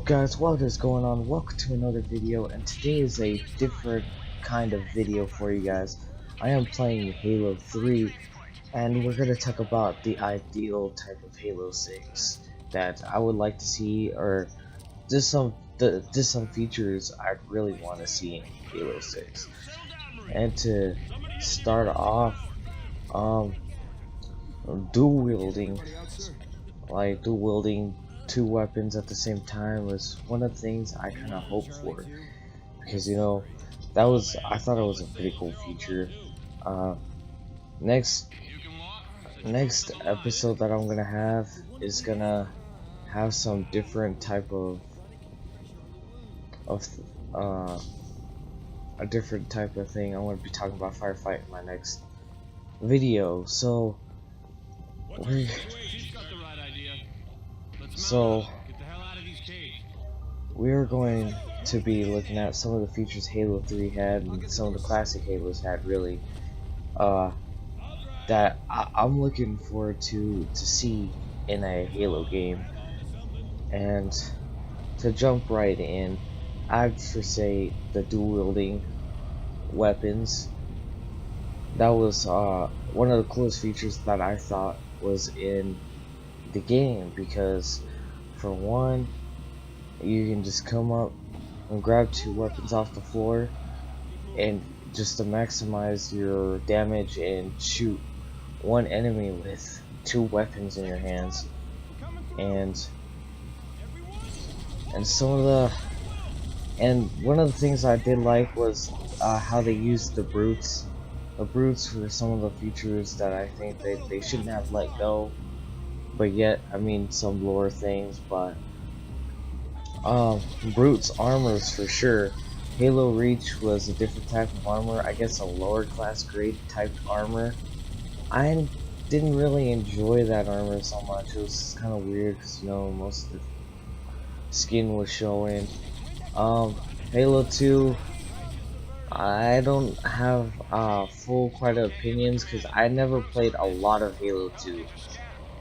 Up guys, what is going on? Welcome to another video, and today is a different kind of video for you guys. I am playing Halo 3, and we're going to talk about the ideal type of Halo 6 that I would like to see, or just some features I'd really want to see in Halo 6. And to start off, dual wielding, dual wielding two weapons at the same time was one of the things I kind of hoped for, because I thought it was a pretty cool feature. Next episode that I'm gonna have is gonna have some different type of a different type of thing. I'm gonna be talking about firefight in my next video. We're going to be looking at some of the features Halo 3 had and some of the classic Halos had, really, that I'm looking forward to see in a Halo game. And to jump right in, I'd say the dual wielding weapons. That was one of the coolest features that I thought was in the game, because for one, you can just come up and grab two weapons off the floor, and just to maximize your damage and shoot one enemy with two weapons in your hands. And one of the things I did like was how they used the brutes. The brutes were some of the features that I think they shouldn't have let go, but yet, I mean, some lore things, but brutes armors for sure. Halo Reach was a different type of armor, I guess a lower class grade type armor. I didn't really enjoy that armor so much. It was kind of weird because, most of the skin was showing. Halo 2, I don't have full quite opinions because I never played a lot of Halo 2.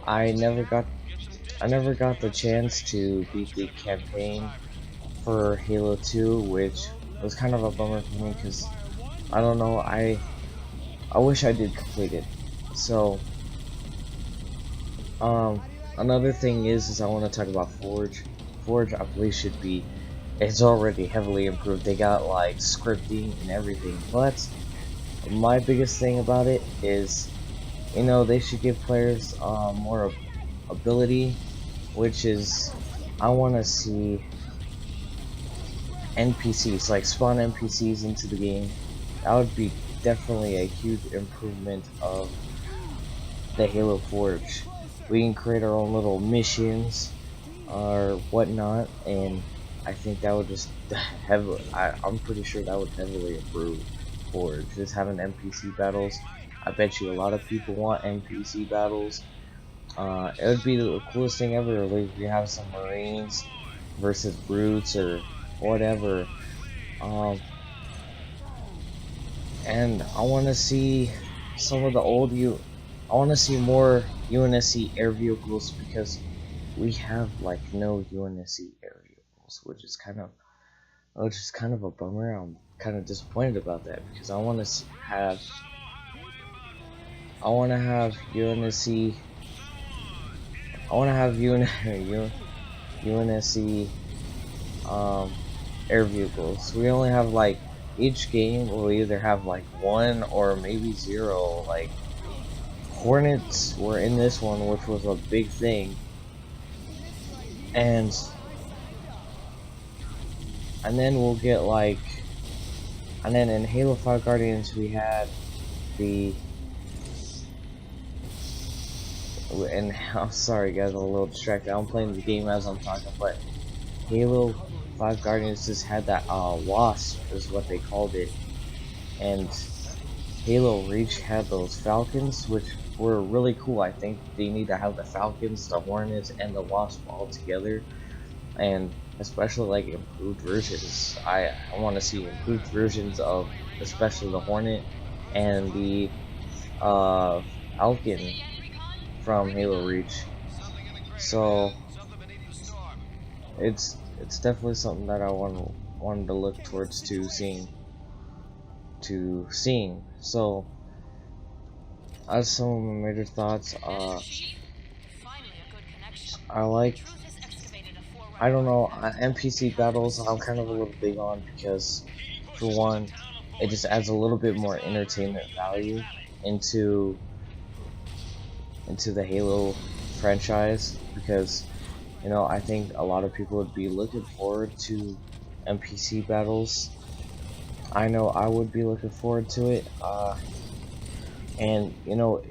I never got the chance to beat the campaign for Halo 2, which was kind of a bummer for me, because I don't know, I wish I did complete it. So another thing is I want to talk about Forge. Forge, I believe, it's already heavily improved. They got like scripting and everything, but my biggest thing about it is, they should give players more ability, which is, I want to see NPCs, like spawn NPCs into the game. That would be definitely a huge improvement of the Halo Forge. We can create our own little missions or whatnot, and I think that would just I'm pretty sure that would heavily improve Forge. Just having NPC battles. I bet you a lot of people want NPC battles. It would be the coolest thing ever. Like, you have some Marines versus brutes or whatever. And I want to see some of the old I want to see more UNSC air vehicles, because we have like no UNSC air vehicles, which is kind of a bummer. I'm kind of disappointed about that, because I want to have UNSC. I want to have UNSC air vehicles. We only have, like, each game will either have like one or maybe zero. Like, Hornets were in this one, which was a big thing, and then we'll get and then in Halo 5 Guardians we had and I'm sorry guys, I'm a little distracted. I'm playing the game as I'm talking, but Halo 5 Guardians just had that Wasp is what they called it, and Halo Reach had those Falcons, which were really cool. I think they need to have the Falcons, the Hornets, and the Wasp all together, and especially like improved versions. I want to see improved versions of especially the Hornet and the Falcon from Halo Reach. So it's definitely something that I wanted to look towards seeing. So, as some of my major thoughts, I like, I don't know, NPC battles I'm kind of a little big on because, for one, it just adds a little bit more entertainment value into the Halo franchise, because you know, I think a lot of people would be looking forward to NPC battles. I know I would be looking forward to it. And you know,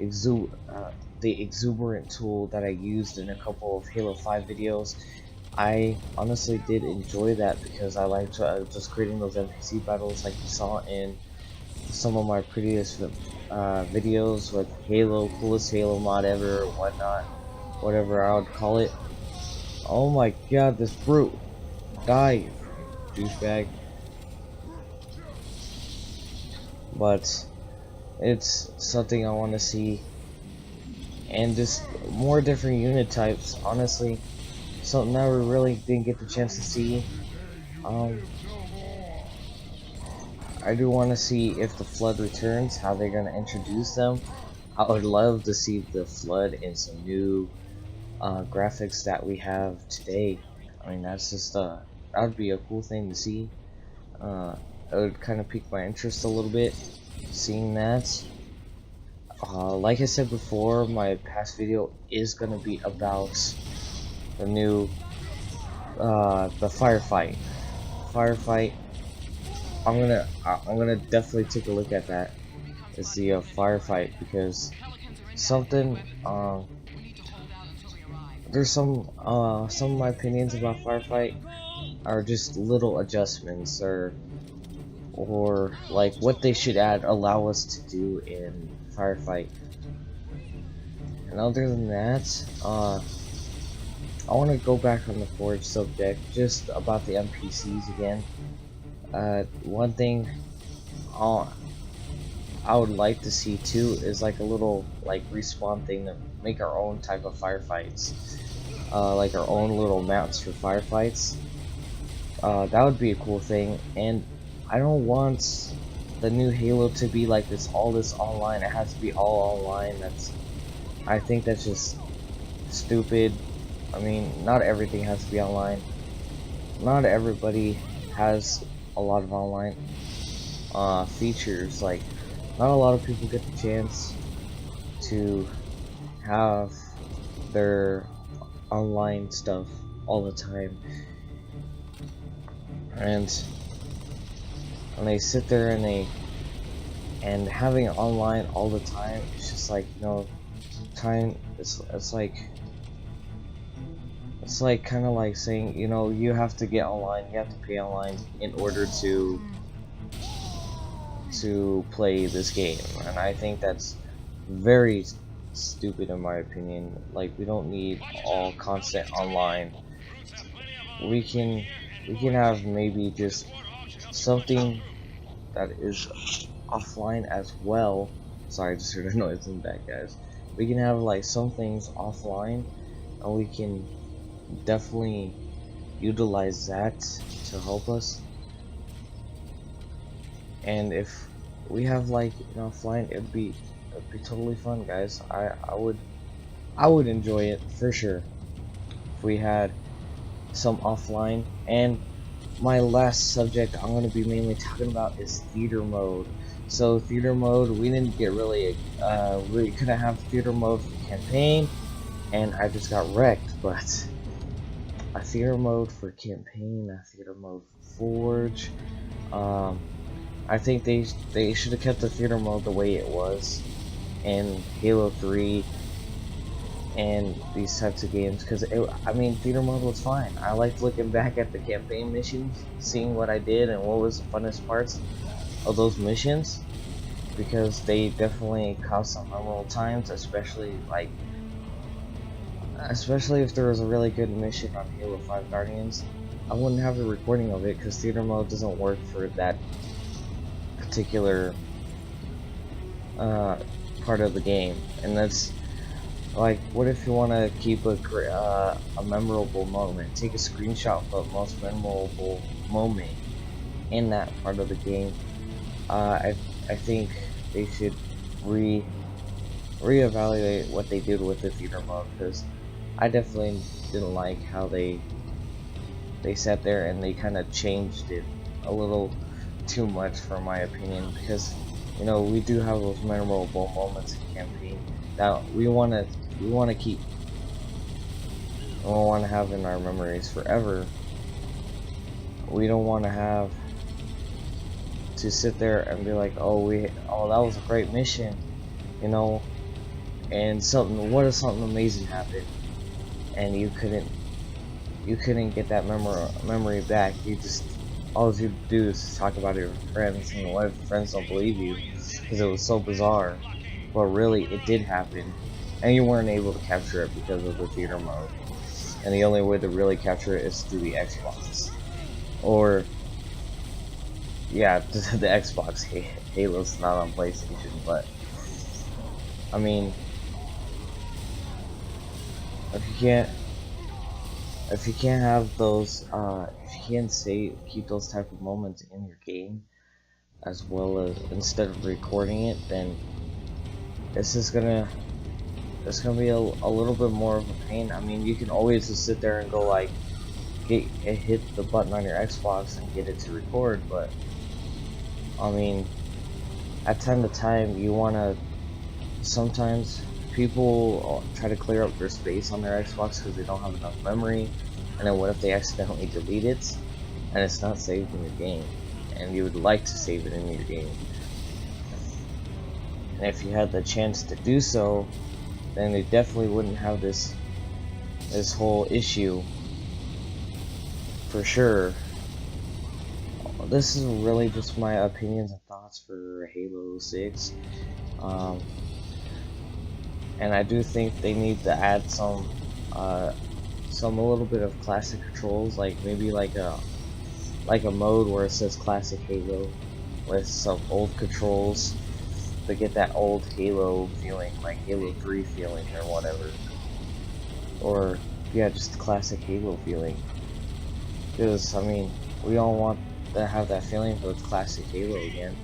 the exuberant tool that I used in a couple of Halo 5 videos, I honestly did enjoy that because I liked just creating those NPC battles like you saw in some of my previous videos with Halo, coolest Halo mod ever, or whatnot, whatever I would call it. Oh my god, this brute! Die, you douchebag. But it's something I want to see, and just more different unit types. Honestly, something that we really didn't get the chance to see. Um, I do want to see if the Flood returns, how they're gonna introduce them. I would love to see the Flood in some new graphics that we have today. I mean, that's just that would be a cool thing to see. It would kind of pique my interest a little bit, seeing that. Like I said before, my past video is gonna be about the new, the firefight. Firefight. I'm gonna definitely take a look at that. It's the firefight, because something. There's some of my opinions about firefight are just little adjustments, or like what they should allow us to do in firefight. And other than that, I want to go back on the Forge subject, just about the NPCs again. One thing I would like to see too is like a little like respawn thing to make our own type of firefights, like our own little maps for firefights. That would be a cool thing. And I don't want the new Halo to be like this online. It has to be all online. I think that's just stupid. I mean, not everything has to be online. Not everybody has a lot of online features. Like, not a lot of people get the chance to have their online stuff all the time. And when they sit there and having it online all the time, it's just like, you know, time. It's like kind of like saying, you know, you have to get online, you have to pay online in order to play this game. And I think that's very stupid in my opinion. Like, we don't need all constant online. We can have maybe just something that is offline as well. Sorry, I just heard a noise in the back, guys. We can have like some things offline, and we can definitely utilize that to help us. And if we have like, you know, offline, it'd be totally fun, guys. I would enjoy it for sure if we had some offline. And my last subject I'm going to be mainly talking about is theater mode. So theater mode, we didn't get really, we couldn't have theater mode for campaign, and I just got wrecked. But a theater mode for campaign, a theater mode for Forge. I think they should have kept the theater mode the way it was in Halo 3 and these types of games, because I mean, theater mode was fine. I liked looking back at the campaign missions, seeing what I did and what was the funnest parts of those missions, because they definitely caused some memorable times, especially if there was a really good mission on Halo 5 Guardians. I wouldn't have a recording of it because theater mode doesn't work for that particular part of the game, and that's Like, what if you want to keep a memorable moment? Take a screenshot of the most memorable moment in that part of the game. I think they should reevaluate what they did with the theater mode, because I definitely didn't like how they sat there and they kind of changed it a little too much, for my opinion, because you know we do have those memorable moments in campaign that we want to keep, we want to have in our memories forever. We don't want to have to sit there and be like, oh, that was a great mission, you know, and what if something amazing happened and you couldn't get that memory back. You just, all you do is talk about it with friends, and what if friends don't believe you because it was so bizarre, but really it did happen, and you weren't able to capture it because of the theater mode, and the only way to really capture it is through the Xbox, or yeah, the Xbox. Halo's not on PlayStation, but I mean, if you can't have those, if you can't keep those type of moments in your game, as well as instead of recording it, then it's just gonna be a little bit more of a pain. I mean, you can always just sit there and go like hit the button on your Xbox and get it to record, but I mean, at time to time, you wanna, sometimes people try to clear up their space on their Xbox because they don't have enough memory, and then what if they accidentally delete it and it's not saved in your game, and you would like to save it in your game, and if you had the chance to do so, then they definitely wouldn't have this whole issue, for sure. This is really just my opinions and thoughts for Halo 6. Um, and I do think they need to add a little bit of classic controls, like maybe like a mode where it says classic Halo with some old controls to get that old Halo feeling, like Halo 3 feeling or whatever. Or yeah, just classic Halo feeling. Because I mean, we all want to have that feeling with classic Halo again,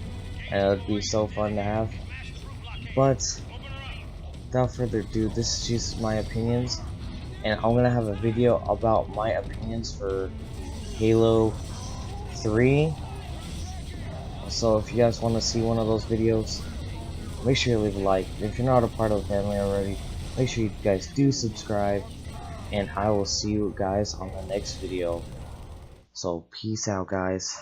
and it would be so fun to have. But without further ado, this is just my opinions, and I'm gonna have a video about my opinions for Halo 3. So if you guys want to see one of those videos, make sure you leave a like. If you're not a part of the family already, make sure you guys do subscribe, and I will see you guys on the next video. So peace out, guys.